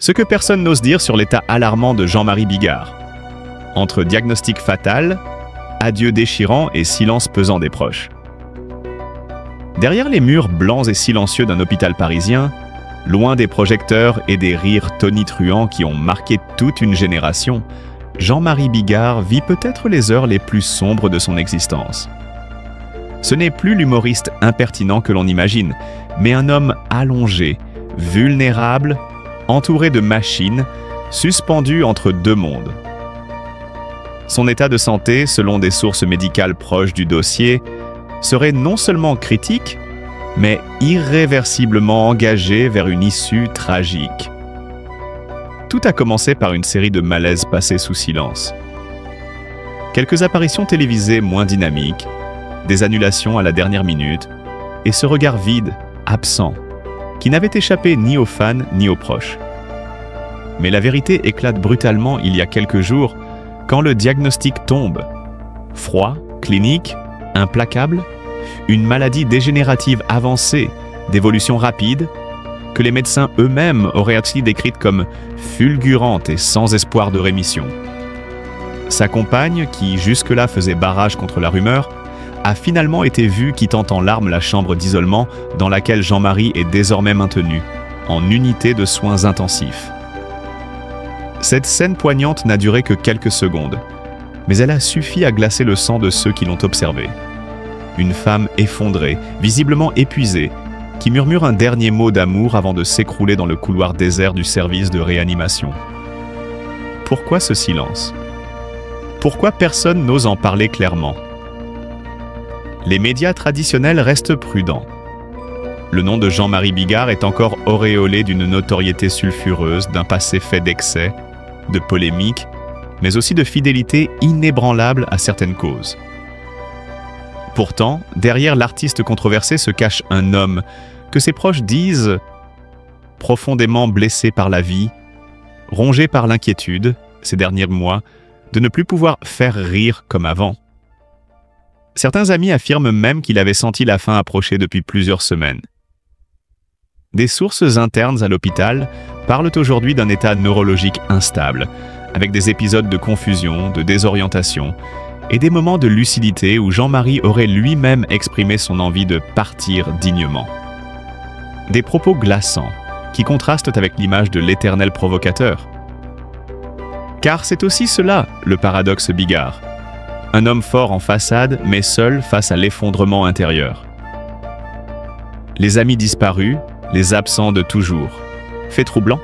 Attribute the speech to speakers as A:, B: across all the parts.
A: Ce que personne n'ose dire sur l'état alarmant de Jean-Marie Bigard. Entre diagnostic fatal, adieu déchirant et silence pesant des proches. Derrière les murs blancs et silencieux d'un hôpital parisien, loin des projecteurs et des rires tonitruants qui ont marqué toute une génération, Jean-Marie Bigard vit peut-être les heures les plus sombres de son existence. Ce n'est plus l'humoriste impertinent que l'on imagine, mais un homme allongé, vulnérable, entouré de machines, suspendu entre deux mondes. Son état de santé, selon des sources médicales proches du dossier, serait non seulement critique, mais irréversiblement engagé vers une issue tragique. Tout a commencé par une série de malaises passés sous silence. Quelques apparitions télévisées moins dynamiques, des annulations à la dernière minute, et ce regard vide, absent, qui n'avait échappé ni aux fans ni aux proches. Mais la vérité éclate brutalement il y a quelques jours, quand le diagnostic tombe. Froid, clinique, implacable, une maladie dégénérative avancée, d'évolution rapide, que les médecins eux-mêmes auraient ainsi décrite comme fulgurante et sans espoir de rémission. Sa compagne, qui jusque-là faisait barrage contre la rumeur, a finalement été vue quittant en larmes la chambre d'isolement dans laquelle Jean-Marie est désormais maintenu, en unité de soins intensifs. Cette scène poignante n'a duré que quelques secondes, mais elle a suffi à glacer le sang de ceux qui l'ont observée. Une femme effondrée, visiblement épuisée, qui murmure un dernier mot d'amour avant de s'écrouler dans le couloir désert du service de réanimation. Pourquoi ce silence? Pourquoi personne n'ose en parler clairement? Les médias traditionnels restent prudents. Le nom de Jean-Marie Bigard est encore auréolé d'une notoriété sulfureuse, d'un passé fait d'excès, de polémiques, mais aussi de fidélité inébranlable à certaines causes. Pourtant, derrière l'artiste controversé se cache un homme que ses proches disent profondément blessé par la vie, rongé par l'inquiétude, ces derniers mois, de ne plus pouvoir faire rire comme avant. Certains amis affirment même qu'il avait senti la fin approcher depuis plusieurs semaines. Des sources internes à l'hôpital parlent aujourd'hui d'un état neurologique instable, avec des épisodes de confusion, de désorientation, et des moments de lucidité où Jean-Marie aurait lui-même exprimé son envie de partir dignement. Des propos glaçants, qui contrastent avec l'image de l'éternel provocateur. Car c'est aussi cela, le paradoxe Bigard. Un homme fort en façade, mais seul face à l'effondrement intérieur. Les amis disparus, les absents de toujours. Fait troublant.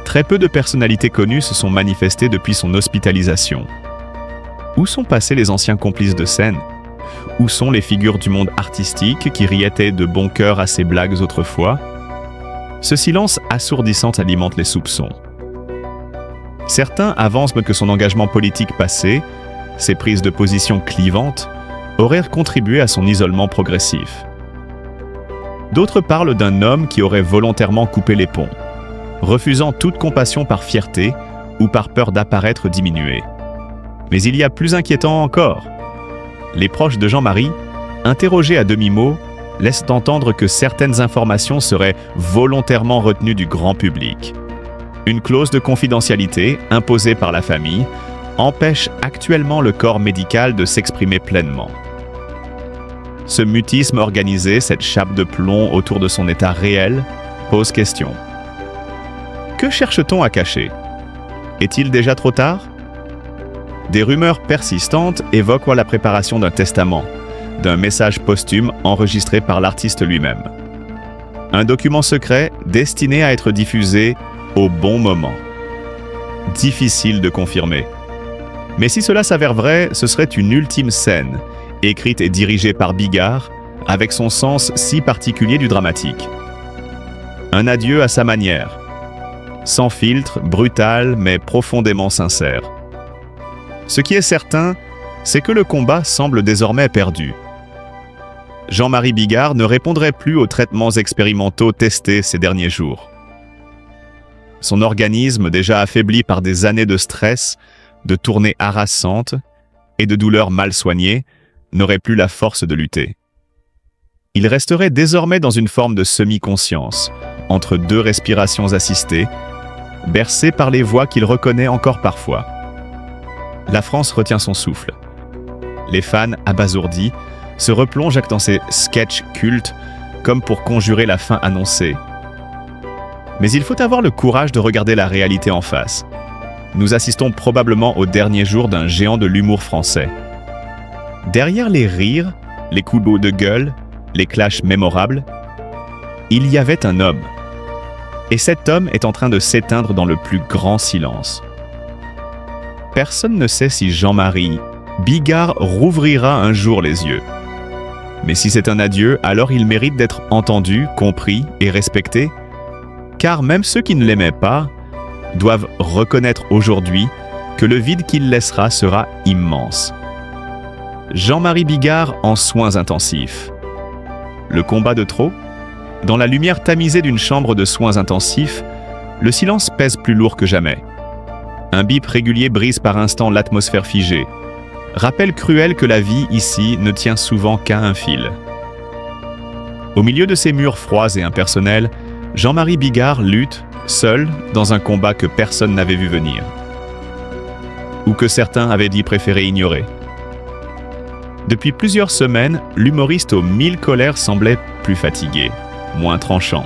A: Très peu de personnalités connues se sont manifestées depuis son hospitalisation. Où sont passés les anciens complices de scène? Où sont les figures du monde artistique qui riaient de bon cœur à ses blagues autrefois? Ce silence assourdissant alimente les soupçons. Certains avancent que son engagement politique passé, ses prises de position clivantes, auraient contribué à son isolement progressif. D'autres parlent d'un homme qui aurait volontairement coupé les ponts, refusant toute compassion par fierté ou par peur d'apparaître diminué. Mais il y a plus inquiétant encore. Les proches de Jean-Marie, interrogés à demi-mot, laissent entendre que certaines informations seraient volontairement retenues du grand public. Une clause de confidentialité, imposée par la famille, empêche actuellement le corps médical de s'exprimer pleinement. Ce mutisme organisé, cette chape de plomb autour de son état réel, pose question. Que cherche-t-on à cacher? Est-il déjà trop tard? Des rumeurs persistantes évoquent la préparation d'un testament, d'un message posthume enregistré par l'artiste lui-même. Un document secret destiné à être diffusé au bon moment. Difficile de confirmer. Mais si cela s'avère vrai, ce serait une ultime scène, écrite et dirigée par Bigard, avec son sens si particulier du dramatique. Un adieu à sa manière, sans filtre, brutal, mais profondément sincère. Ce qui est certain, c'est que le combat semble désormais perdu. Jean-Marie Bigard ne répondrait plus aux traitements expérimentaux testés ces derniers jours. Son organisme, déjà affaibli par des années de stress, de tournées harassantes et de douleurs mal soignées, n'aurait plus la force de lutter. Il resterait désormais dans une forme de semi-conscience, entre deux respirations assistées, bercé par les voix qu'il reconnaît encore parfois. La France retient son souffle. Les fans, abasourdis, se replongent dans ces sketchs cultes comme pour conjurer la fin annoncée. Mais il faut avoir le courage de regarder la réalité en face. Nous assistons probablement au dernier jour d'un géant de l'humour français. Derrière les rires, les coups de gueule, les clashs mémorables, il y avait un homme. Et cet homme est en train de s'éteindre dans le plus grand silence. Personne ne sait si Jean-Marie Bigard rouvrira un jour les yeux. Mais si c'est un adieu, alors il mérite d'être entendu, compris et respecté, car même ceux qui ne l'aimaient pas doivent reconnaître aujourd'hui que le vide qu'il laissera sera immense. Jean-Marie Bigard en soins intensifs. Le combat de trop? Dans la lumière tamisée d'une chambre de soins intensifs, le silence pèse plus lourd que jamais. Un bip régulier brise par instants l'atmosphère figée. Rappel cruel que la vie ici ne tient souvent qu'à un fil. Au milieu de ces murs froids et impersonnels, Jean-Marie Bigard lutte, seul, dans un combat que personne n'avait vu venir. Ou que certains avaient dit préférer ignorer. Depuis plusieurs semaines, l'humoriste aux 1000 colères semblait plus fatigué, moins tranchant.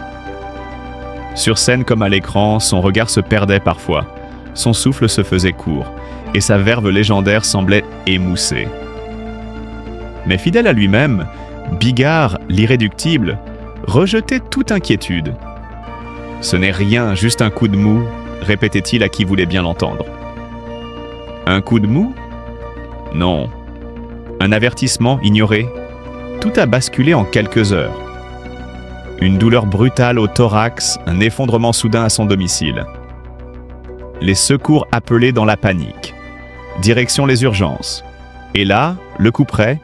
A: Sur scène comme à l'écran, son regard se perdait parfois, son souffle se faisait court, et sa verve légendaire semblait émoussée. Mais fidèle à lui-même, Bigard, l'irréductible, rejetait toute inquiétude. « Ce n'est rien, juste un coup de mou », répétait-il à qui voulait bien l'entendre. Un coup de mou? Non. Un avertissement ignoré? Tout a basculé en quelques heures. Une douleur brutale au thorax, un effondrement soudain à son domicile. Les secours appelés dans la panique. Direction les urgences. Et là, le coup près,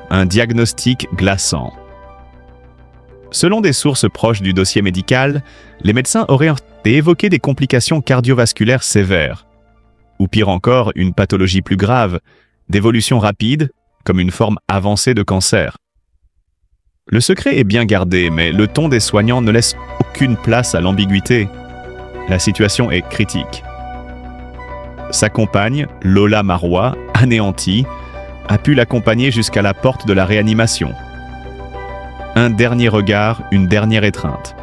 A: un diagnostic glaçant. Selon des sources proches du dossier médical, les médecins auraient évoqué des complications cardiovasculaires sévères. Ou pire encore, une pathologie plus grave, d'évolution rapide, comme une forme avancée de cancer. Le secret est bien gardé, mais le ton des soignants ne laisse aucune place à l'ambiguïté. La situation est critique. Sa compagne, Lola Marois, anéantie, a pu l'accompagner jusqu'à la porte de la réanimation. Un dernier regard, une dernière étreinte.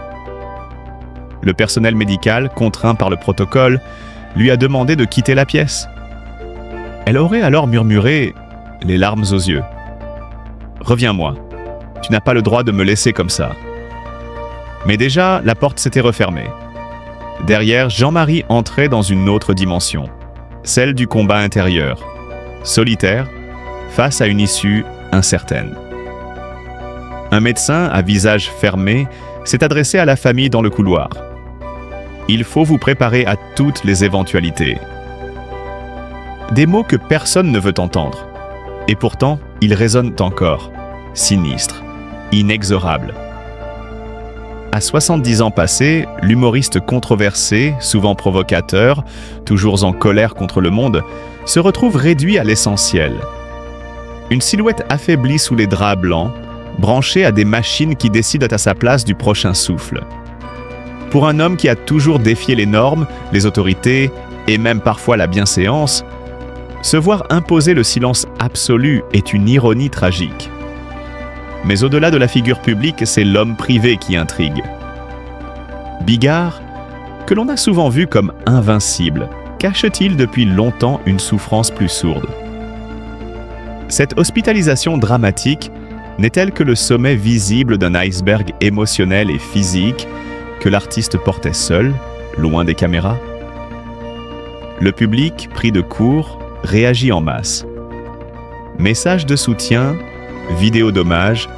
A: Le personnel médical, contraint par le protocole, lui a demandé de quitter la pièce. Elle aurait alors murmuré, les larmes aux yeux. « Reviens-moi, tu n'as pas le droit de me laisser comme ça. » Mais déjà, la porte s'était refermée. Derrière, Jean-Marie entrait dans une autre dimension, celle du combat intérieur, solitaire, face à une issue incertaine. Un médecin à visage fermé s'est adressé à la famille dans le couloir. « Il faut vous préparer à toutes les éventualités. » Des mots que personne ne veut entendre. Et pourtant, ils résonnent encore, sinistres, inexorables. À 70 ans passés, l'humoriste controversé, souvent provocateur, toujours en colère contre le monde, se retrouve réduit à l'essentiel. Une silhouette affaiblie sous les draps blancs, branchée à des machines qui décident à sa place du prochain souffle. Pour un homme qui a toujours défié les normes, les autorités et même parfois la bienséance, se voir imposer le silence absolu est une ironie tragique. Mais au-delà de la figure publique, c'est l'homme privé qui intrigue. Bigard, que l'on a souvent vu comme invincible, cache-t-il depuis longtemps une souffrance plus sourde? Cette hospitalisation dramatique n'est-elle que le sommet visible d'un iceberg émotionnel et physique que l'artiste portait seul, loin des caméras? Le public, pris de court, réagit en masse. Messages de soutien, vidéos d'hommage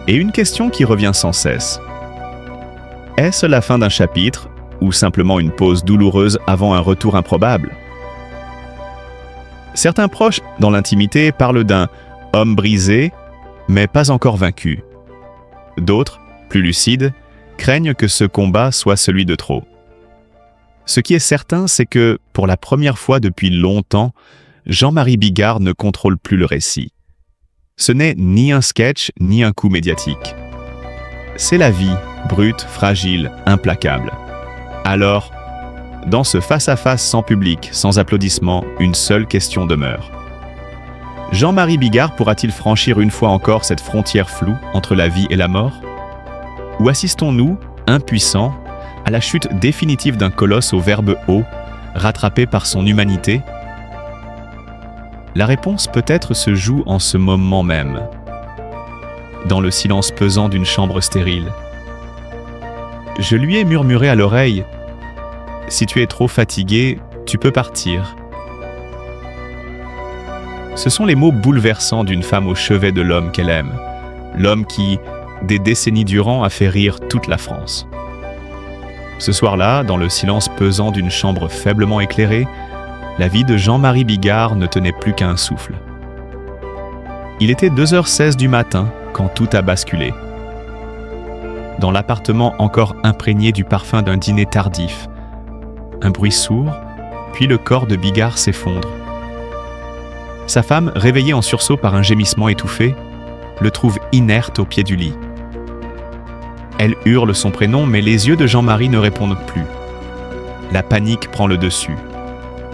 A: et une question qui revient sans cesse. Est-ce la fin d'un chapitre ou simplement une pause douloureuse avant un retour improbable? Certains proches, dans l'intimité, parlent d'un homme brisé, mais pas encore vaincu. D'autres, plus lucides, craignent que ce combat soit celui de trop. Ce qui est certain, c'est que, pour la première fois depuis longtemps, Jean-Marie Bigard ne contrôle plus le récit. Ce n'est ni un sketch, ni un coup médiatique. C'est la vie, brute, fragile, implacable. Alors, dans ce face-à-face sans public, sans applaudissements, une seule question demeure. Jean-Marie Bigard pourra-t-il franchir une fois encore cette frontière floue entre la vie et la mort? Ou assistons-nous, impuissants, à la chute définitive d'un colosse au verbe haut, rattrapé par son humanité? La réponse peut-être se joue en ce moment même, dans le silence pesant d'une chambre stérile. Je lui ai murmuré à l'oreille « Si tu es trop fatigué, tu peux partir ». Ce sont les mots bouleversants d'une femme au chevet de l'homme qu'elle aime, l'homme qui, des décennies durant, a fait rire toute la France. Ce soir-là, dans le silence pesant d'une chambre faiblement éclairée, la vie de Jean-Marie Bigard ne tenait plus qu'à un souffle. Il était 2h16 du matin quand tout a basculé. Dans l'appartement encore imprégné du parfum d'un dîner tardif, un bruit sourd, puis le corps de Bigard s'effondre. Sa femme, réveillée en sursaut par un gémissement étouffé, le trouve inerte au pied du lit. Elle hurle son prénom, mais les yeux de Jean-Marie ne répondent plus. La panique prend le dessus.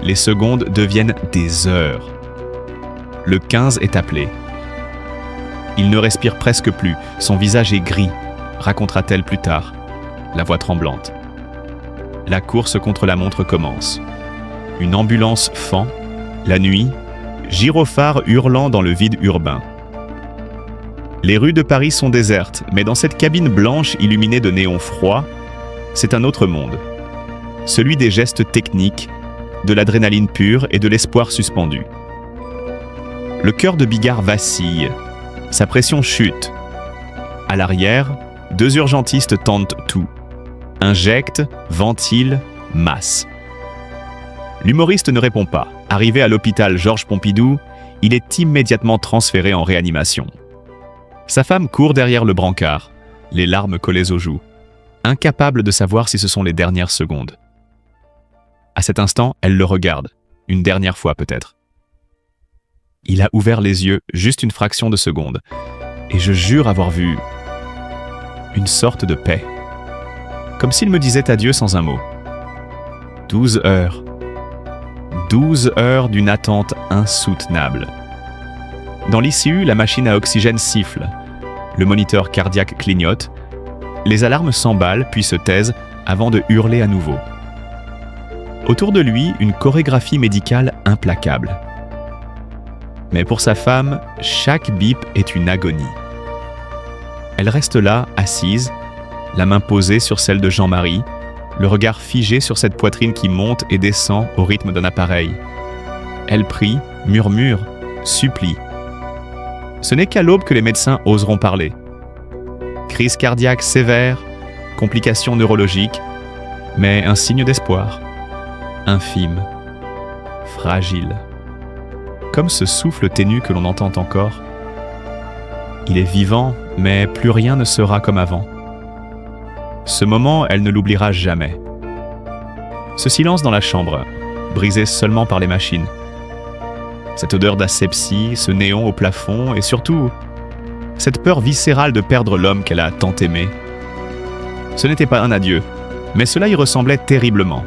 A: Les secondes deviennent des heures. Le 15 est appelé. Il ne respire presque plus, son visage est gris, racontera-t-elle plus tard, la voix tremblante. La course contre la montre commence. Une ambulance fend, la nuit, gyrophares hurlant dans le vide urbain. Les rues de Paris sont désertes, mais dans cette cabine blanche illuminée de néons froids, c'est un autre monde. Celui des gestes techniques, de l'adrénaline pure et de l'espoir suspendu. Le cœur de Bigard vacille, sa pression chute. À l'arrière, 2 urgentistes tentent tout. Injectent, ventilent, massent. L'humoriste ne répond pas. Arrivé à l'hôpital Georges Pompidou, il est immédiatement transféré en réanimation. Sa femme court derrière le brancard, les larmes collées aux joues, incapable de savoir si ce sont les dernières secondes. À cet instant, elle le regarde, une dernière fois peut-être. Il a ouvert les yeux juste une fraction de seconde, et je jure avoir vu une sorte de paix, comme s'il me disait adieu sans un mot. 12 heures. 12 heures d'une attente insoutenable. Dans l'ICU, la machine à oxygène siffle, le moniteur cardiaque clignote, les alarmes s'emballent puis se taisent avant de hurler à nouveau. Autour de lui, une chorégraphie médicale implacable. Mais pour sa femme, chaque bip est une agonie. Elle reste là, assise, la main posée sur celle de Jean-Marie, le regard figé sur cette poitrine qui monte et descend au rythme d'un appareil. Elle prie, murmure, supplie. Ce n'est qu'à l'aube que les médecins oseront parler. Crise cardiaque sévère, complications neurologiques, mais un signe d'espoir. Infime, fragile. Comme ce souffle ténu que l'on entend encore. Il est vivant, mais plus rien ne sera comme avant. Ce moment, elle ne l'oubliera jamais. Ce silence dans la chambre, brisé seulement par les machines. Cette odeur d'asepsie, ce néon au plafond et surtout, cette peur viscérale de perdre l'homme qu'elle a tant aimé. Ce n'était pas un adieu, mais cela y ressemblait terriblement.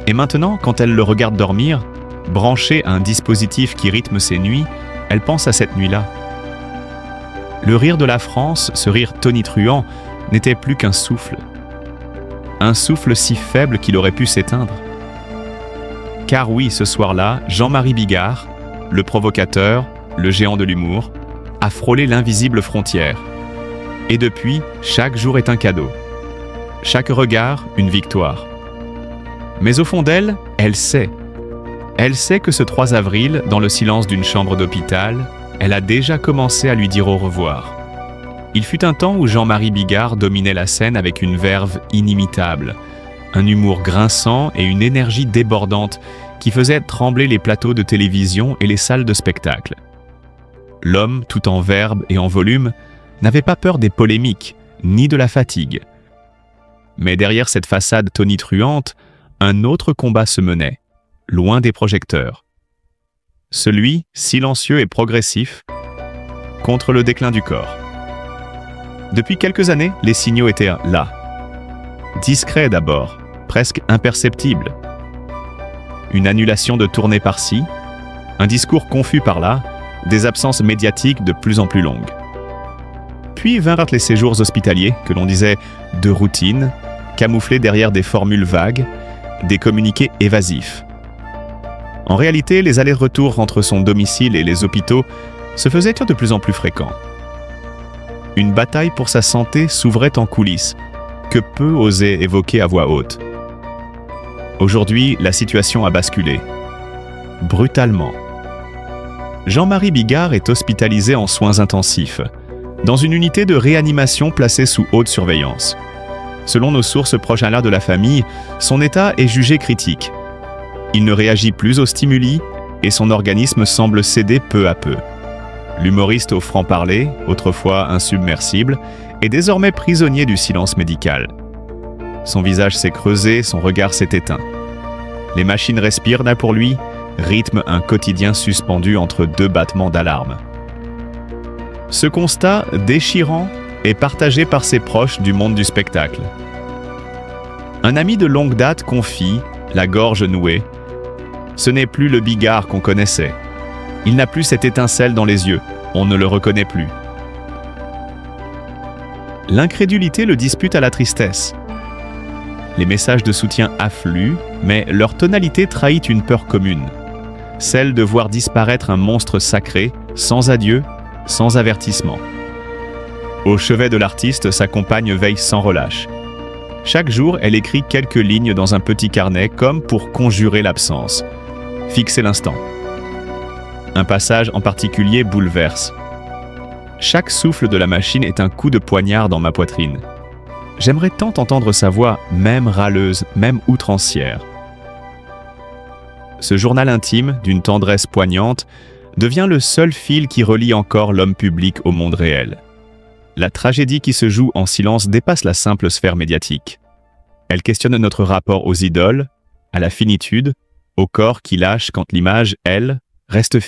A: Et maintenant, quand elle le regarde dormir, branchée à un dispositif qui rythme ses nuits, elle pense à cette nuit-là. Le rire de la France, ce rire tonitruant, n'était plus qu'un souffle. Un souffle si faible qu'il aurait pu s'éteindre. Car oui, ce soir-là, Jean-Marie Bigard, le provocateur, le géant de l'humour, a frôlé l'invisible frontière. Et depuis, chaque jour est un cadeau. Chaque regard, une victoire. Mais au fond d'elle, elle sait. Elle sait que ce 3 avril, dans le silence d'une chambre d'hôpital, elle a déjà commencé à lui dire au revoir. Il fut un temps où Jean-Marie Bigard dominait la scène avec une verve inimitable, un humour grinçant et une énergie débordante qui faisait trembler les plateaux de télévision et les salles de spectacle. L'homme, tout en verbe et en volume, n'avait pas peur des polémiques, ni de la fatigue. Mais derrière cette façade tonitruante, un autre combat se menait, loin des projecteurs. Celui, silencieux et progressif, contre le déclin du corps. Depuis quelques années, les signaux étaient là. Discrets d'abord, presque imperceptibles, une annulation de tournée par-ci, un discours confus par-là, des absences médiatiques de plus en plus longues. Puis vinrent les séjours hospitaliers, que l'on disait de routine, camouflés derrière des formules vagues, des communiqués évasifs. En réalité, les allers-retours entre son domicile et les hôpitaux se faisaient de plus en plus fréquents. Une bataille pour sa santé s'ouvrait en coulisses, que peu osaient évoquer à voix haute. Aujourd'hui, la situation a basculé. Brutalement. Jean-Marie Bigard est hospitalisé en soins intensifs, dans une unité de réanimation placée sous haute surveillance. Selon nos sources proches à l'art de la famille, son état est jugé critique. Il ne réagit plus aux stimuli et son organisme semble céder peu à peu. L'humoriste au franc-parler, autrefois insubmersible, est désormais prisonnier du silence médical. Son visage s'est creusé, son regard s'est éteint. Les machines respirent là pour lui, rythment un quotidien suspendu entre deux battements d'alarme. Ce constat déchirant est partagé par ses proches du monde du spectacle. Un ami de longue date confie, la gorge nouée, « Ce n'est plus le Bigard qu'on connaissait. Il n'a plus cette étincelle dans les yeux, on ne le reconnaît plus. » L'incrédulité le dispute à la tristesse. Les messages de soutien affluent, mais leur tonalité trahit une peur commune, celle de voir disparaître un monstre sacré, sans adieu, sans avertissement. Au chevet de l'artiste, sa compagne veille sans relâche. Chaque jour, elle écrit quelques lignes dans un petit carnet, comme pour conjurer l'absence, fixer l'instant. Un passage en particulier bouleverse. Chaque souffle de la machine est un coup de poignard dans ma poitrine. J'aimerais tant entendre sa voix, même râleuse, même outrancière. Ce journal intime, d'une tendresse poignante, devient le seul fil qui relie encore l'homme public au monde réel. La tragédie qui se joue en silence dépasse la simple sphère médiatique. Elle questionne notre rapport aux idoles, à la finitude, au corps qui lâche quand l'image, elle, reste